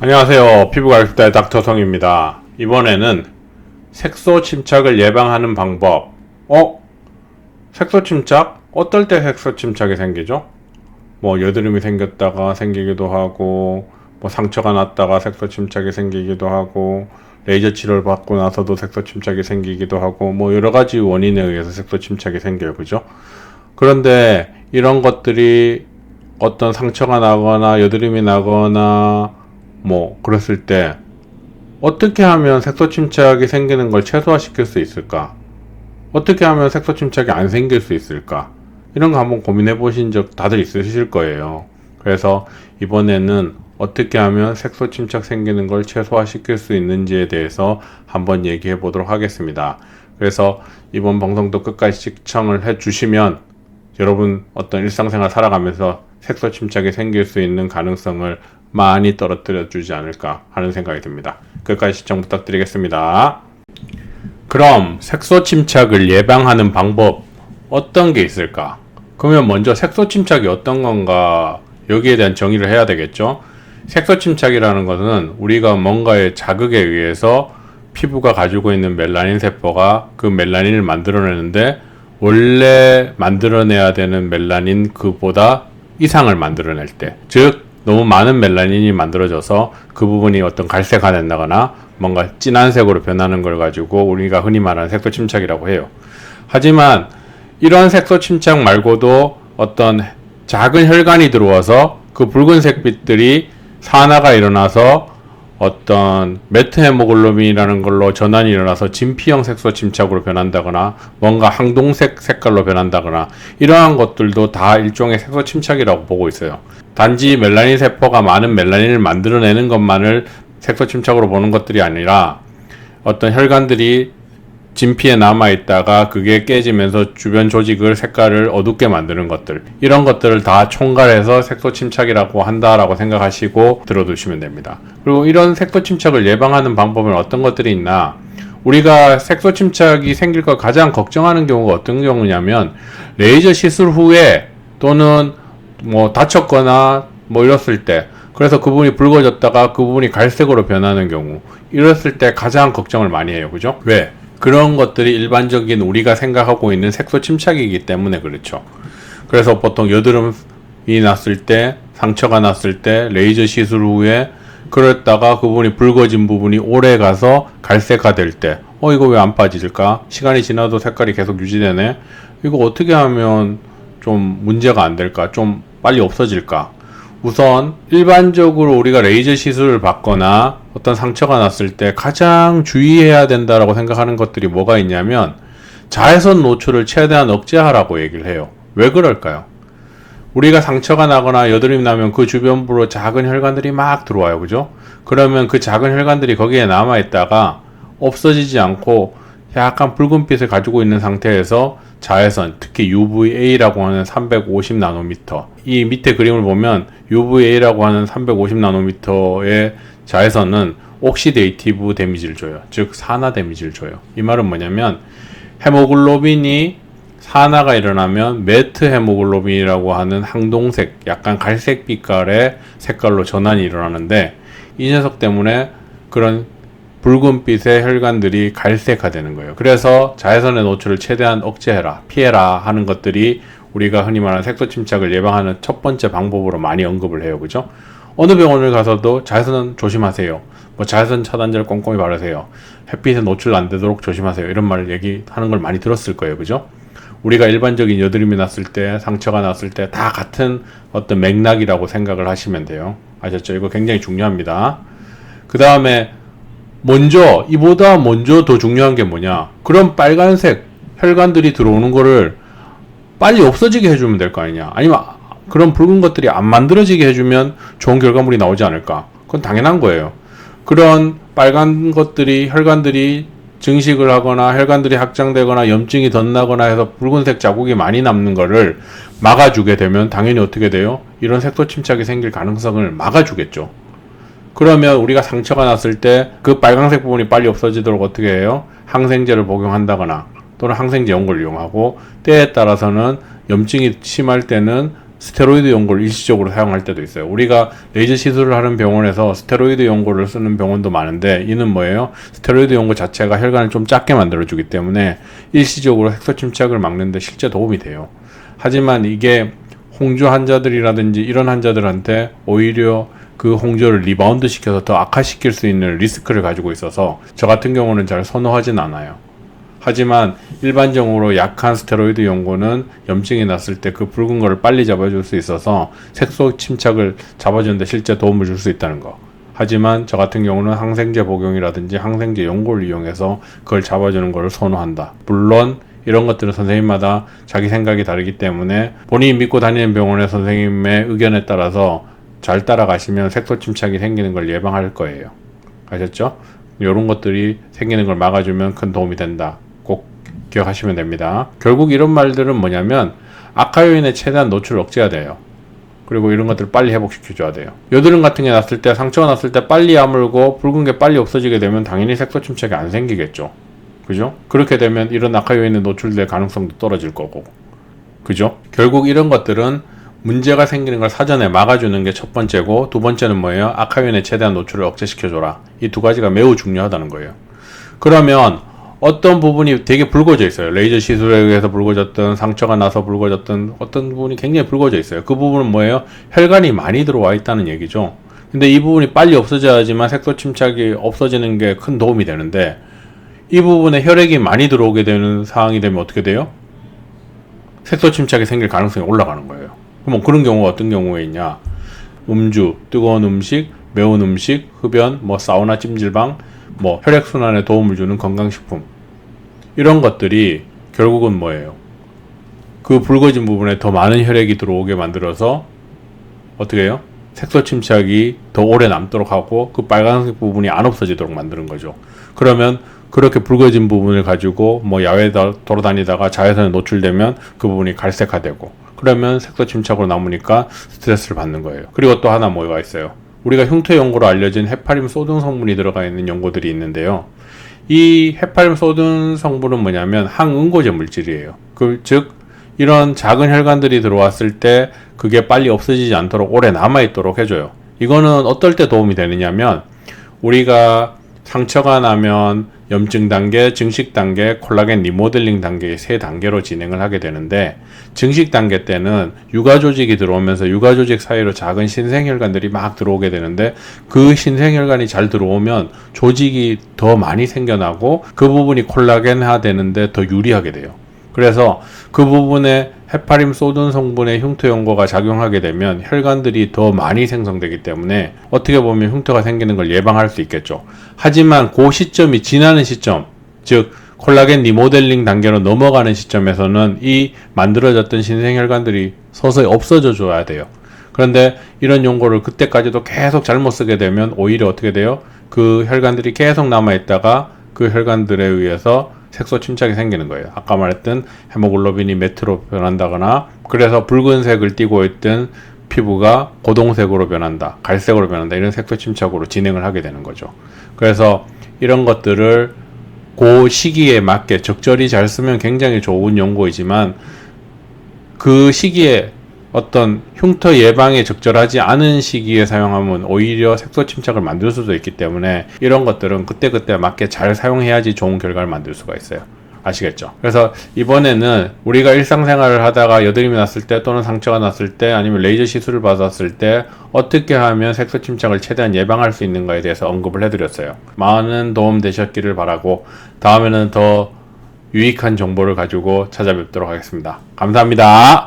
안녕하세요. 피부과학습자의 닥터성입니다. 이번에는 색소 침착을 예방하는 방법. 색소 침착? 어떨 때 색소 침착이 생기죠? 여드름이 생겼다가 생기기도 하고, 상처가 났다가 색소 침착이 생기기도 하고, 레이저 치료를 받고 나서도 색소 침착이 생기기도 하고, 여러 가지 원인에 의해서 색소 침착이 생겨요. 그죠? 그런데 이런 것들이 어떤 상처가 나거나 여드름이 나거나 그랬을 때 어떻게 하면 색소 침착이 생기는 걸 최소화시킬 수 있을까? 어떻게 하면 색소 침착이 안 생길 수 있을까? 이런 거 한번 고민해 보신 적 다들 있으실 거예요. 그래서 이번에는 어떻게 하면 색소 침착 생기는 걸 최소화시킬 수 있는지에 대해서 한번 얘기해 보도록 하겠습니다. 그래서 이번 방송도 끝까지 시청을 해 주시면 여러분 어떤 일상생활 살아가면서 색소 침착이 생길 수 있는 가능성을 많이 떨어뜨려 주지 않을까 하는 생각이 듭니다. 끝까지 시청 부탁드리겠습니다. 그럼 색소 침착을 예방하는 방법 어떤 게 있을까? 그러면 먼저 색소 침착이 어떤 건가 여기에 대한 정의를 해야 되겠죠. 색소 침착이라는 것은 우리가 뭔가의 자극에 의해서 피부가 가지고 있는 멜라닌 세포가 그 멜라닌을 만들어내는데 원래 만들어내야 되는 멜라닌 그보다 이상을 만들어낼 때, 즉 너무 많은 멜라닌이 만들어져서 그 부분이 어떤 갈색화 된다거나 뭔가 진한 색으로 변하는 걸 가지고 우리가 흔히 말하는 색소 침착이라고 해요. 하지만 이런 색소 침착 말고도 어떤 작은 혈관이 들어와서 그 붉은색 빛들이 산화가 일어나서 어떤 메트헤모글로빈이라는 걸로 전환이 일어나서 진피형 색소 침착으로 변한다거나 뭔가 항동색 색깔로 변한다거나 이러한 것들도 다 일종의 색소 침착이라고 보고 있어요. 단지 멜라닌 세포가 많은 멜라닌을 만들어내는 것만을 색소 침착으로 보는 것들이 아니라 어떤 혈관들이 진피에 남아있다가 그게 깨지면서 주변 조직을 색깔을 어둡게 만드는 것들, 이런 것들을 다 총괄해서 색소 침착이라고 한다라고 생각하시고 들어두시면 됩니다. 그리고 이런 색소 침착을 예방하는 방법은 어떤 것들이 있나? 우리가 색소 침착이 생길 걸 가장 걱정하는 경우가 어떤 경우냐면 레이저 시술 후에 또는 다쳤거나 이랬을 때, 그래서 그 부분이 붉어졌다가 그 부분이 갈색으로 변하는 경우, 이랬을 때 가장 걱정을 많이 해요. 그죠? 왜? 그런 것들이 일반적인 우리가 생각하고 있는 색소 침착이기 때문에 그렇죠. 그래서 보통 여드름이 났을 때, 상처가 났을 때, 레이저 시술 후에 그랬다가 그 부분이 붉어진 부분이 오래 가서 갈색화 될 때, 이거 왜 안 빠질까? 시간이 지나도 색깔이 계속 유지되네? 이거 어떻게 하면 좀 문제가 안 될까? 좀 빨리 없어질까? 우선 일반적으로 우리가 레이저 시술을 받거나 어떤 상처가 났을 때 가장 주의해야 된다라고 생각하는 것들이 뭐가 있냐면 자외선 노출을 최대한 억제하라고 얘기를 해요. 왜 그럴까요? 우리가 상처가 나거나 여드름이 나면 그 주변부로 작은 혈관들이 막 들어와요. 그죠? 그러면 그 작은 혈관들이 거기에 남아있다가 없어지지 않고 약간 붉은빛을 가지고 있는 상태에서 자외선, 특히 UVA라고 하는 350나노미터, 이 밑에 그림을 보면 UVA라고 하는 350나노미터의 자외선은 옥시데이티브 데미지를 줘요. 즉 산화 데미지를 줘요. 이 말은 뭐냐면 헤모글로빈이 산화가 일어나면 메트 헤모글로빈이라고 하는 항동색, 약간 갈색 빛깔의 색깔로 전환이 일어나는데 이 녀석 때문에 그런 붉은빛의 혈관들이 갈색화되는 거예요. 그래서 자외선의 노출을 최대한 억제해라, 피해라 하는 것들이 우리가 흔히 말하는 색소 침착을 예방하는 첫 번째 방법으로 많이 언급을 해요. 그죠? 어느 병원을 가서도 자외선 조심하세요. 자외선 차단제를 꼼꼼히 바르세요. 햇빛에 노출 안 되도록 조심하세요. 이런 말을 얘기하는 걸 많이 들었을 거예요. 그죠? 우리가 일반적인 여드름이 났을 때, 상처가 났을 때 다 같은 어떤 맥락이라고 생각을 하시면 돼요. 아셨죠? 이거 굉장히 중요합니다. 그 다음에 이보다 먼저 더 중요한 게 뭐냐? 그런 빨간색 혈관들이 들어오는 거를 빨리 없어지게 해주면 될 거 아니냐? 아니면 그런 붉은 것들이 안 만들어지게 해주면 좋은 결과물이 나오지 않을까? 그건 당연한 거예요. 그런 빨간 것들이, 혈관들이 증식을 하거나 혈관들이 확장되거나 염증이 덧나거나 해서 붉은색 자국이 많이 남는 거를 막아주게 되면 당연히 어떻게 돼요? 이런 색소 침착이 생길 가능성을 막아주겠죠. 그러면 우리가 상처가 났을 때 그 빨간색 부분이 빨리 없어지도록 어떻게 해요? 항생제를 복용한다거나 또는 항생제 연고를 이용하고 때에 따라서는 염증이 심할 때는 스테로이드 연고를 일시적으로 사용할 때도 있어요. 우리가 레이저 시술을 하는 병원에서 스테로이드 연고를 쓰는 병원도 많은데 이는 뭐예요? 스테로이드 연고 자체가 혈관을 좀 작게 만들어주기 때문에 일시적으로 색소 침착을 막는데 실제 도움이 돼요. 하지만 이게 홍조 환자들이라든지 이런 환자들한테 오히려 그 홍조를 리바운드 시켜서 더 악화시킬 수 있는 리스크를 가지고 있어서 저 같은 경우는 잘 선호하진 않아요. 하지만 일반적으로 약한 스테로이드 연고는 염증이 났을 때 그 붉은 거를 빨리 잡아줄 수 있어서 색소 침착을 잡아주는데 실제 도움을 줄 수 있다는 거. 하지만 저 같은 경우는 항생제 복용이라든지 항생제 연고를 이용해서 그걸 잡아주는 것을 선호한다. 물론 이런 것들은 선생님마다 자기 생각이 다르기 때문에 본인이 믿고 다니는 병원의 선생님의 의견에 따라서 잘 따라가시면 색소 침착이 생기는 걸 예방할 거예요. 아셨죠? 이런 것들이 생기는 걸 막아주면 큰 도움이 된다. 꼭 기억하시면 됩니다. 결국 이런 말들은 뭐냐면 악화 요인에 최대한 노출을 억제해야 돼요. 그리고 이런 것들을 빨리 회복시켜줘야 돼요. 여드름 같은 게 났을 때, 상처가 났을 때 빨리 아물고 붉은 게 빨리 없어지게 되면 당연히 색소 침착이 안 생기겠죠. 그죠? 그렇게 되면 이런 악화 요인에 노출될 가능성도 떨어질 거고. 그죠? 결국 이런 것들은 문제가 생기는 걸 사전에 막아주는 게 첫 번째고, 두 번째는 뭐예요? 악화 요인에 최대한 노출을 억제시켜줘라. 이 두 가지가 매우 중요하다는 거예요. 그러면 어떤 부분이 되게 붉어져 있어요. 레이저 시술에 의해서 붉어졌던, 상처가 나서 붉어졌던 어떤 부분이 굉장히 붉어져 있어요. 그 부분은 뭐예요? 혈관이 많이 들어와 있다는 얘기죠. 근데 이 부분이 빨리 없어져야지만 색소 침착이 없어지는 게 큰 도움이 되는데, 이 부분에 혈액이 많이 들어오게 되는 상황이 되면 어떻게 돼요? 색소 침착이 생길 가능성이 올라가는 거예요. 그럼 그런 경우가 어떤 경우에 있냐? 음주, 뜨거운 음식, 매운 음식, 흡연, 사우나 찜질방, 혈액순환에 도움을 주는 건강식품, 이런 것들이 결국은 뭐예요? 그 붉어진 부분에 더 많은 혈액이 들어오게 만들어서 어떻게 해요? 색소 침착이 더 오래 남도록 하고 그 빨간색 부분이 안 없어지도록 만드는 거죠. 그러면 그렇게 붉어진 부분을 가지고 야외에 돌아다니다가 자외선에 노출되면 그 부분이 갈색화되고, 그러면 색소 침착으로 남으니까 스트레스를 받는 거예요. 그리고 또 하나 뭐가 있어요? 우리가 흉터 연고로 알려진 헤파림 소든 성분이 들어가 있는 연고들이 있는데요. 이 헤파림 소든 성분은 뭐냐면 항응고제 물질이에요. 즉 이런 작은 혈관들이 들어왔을 때 그게 빨리 없어지지 않도록 오래 남아있도록 해줘요. 이거는 어떨 때 도움이 되느냐면, 우리가 상처가 나면 염증 단계, 증식 단계, 콜라겐 리모델링 단계의 세 단계로 진행을 하게 되는데, 증식 단계 때는 유가 조직이 들어오면서 유가 조직 사이로 작은 신생혈관들이 막 들어오게 되는데, 그 신생혈관이 잘 들어오면 조직이 더 많이 생겨나고 그 부분이 콜라겐화 되는데 더 유리하게 돼요. 그래서 그 부분에 헤파림 소든 성분의 흉터 연고가 작용하게 되면 혈관들이 더 많이 생성되기 때문에 어떻게 보면 흉터가 생기는 걸 예방할 수 있겠죠. 하지만 그 시점이 지나는 시점, 즉 콜라겐 리모델링 단계로 넘어가는 시점에서는 이 만들어졌던 신생혈관들이 서서히 없어져 줘야 돼요. 그런데 이런 연고를 그때까지도 계속 잘못 쓰게 되면 오히려 어떻게 돼요? 그 혈관들이 계속 남아있다가 그 혈관들에 의해서 색소 침착이 생기는 거예요. 아까 말했던 헤모글로빈이 매트로 변한다거나, 그래서 붉은색을 띠고 있던 피부가 고동색으로 변한다, 갈색으로 변한다, 이런 색소 침착으로 진행을 하게 되는 거죠. 그래서 이런 것들을 그 시기에 맞게 적절히 잘 쓰면 굉장히 좋은 연고이지만, 그 시기에 어떤 흉터 예방에 적절하지 않은 시기에 사용하면 오히려 색소 침착을 만들 수도 있기 때문에 이런 것들은 그때그때 맞게 잘 사용해야지 좋은 결과를 만들 수가 있어요. 아시겠죠? 그래서 이번에는 우리가 일상생활을 하다가 여드름이 났을 때, 또는 상처가 났을 때, 아니면 레이저 시술을 받았을 때 어떻게 하면 색소 침착을 최대한 예방할 수 있는가에 대해서 언급을 해드렸어요. 많은 도움 되셨기를 바라고, 다음에는 더 유익한 정보를 가지고 찾아뵙도록 하겠습니다. 감사합니다.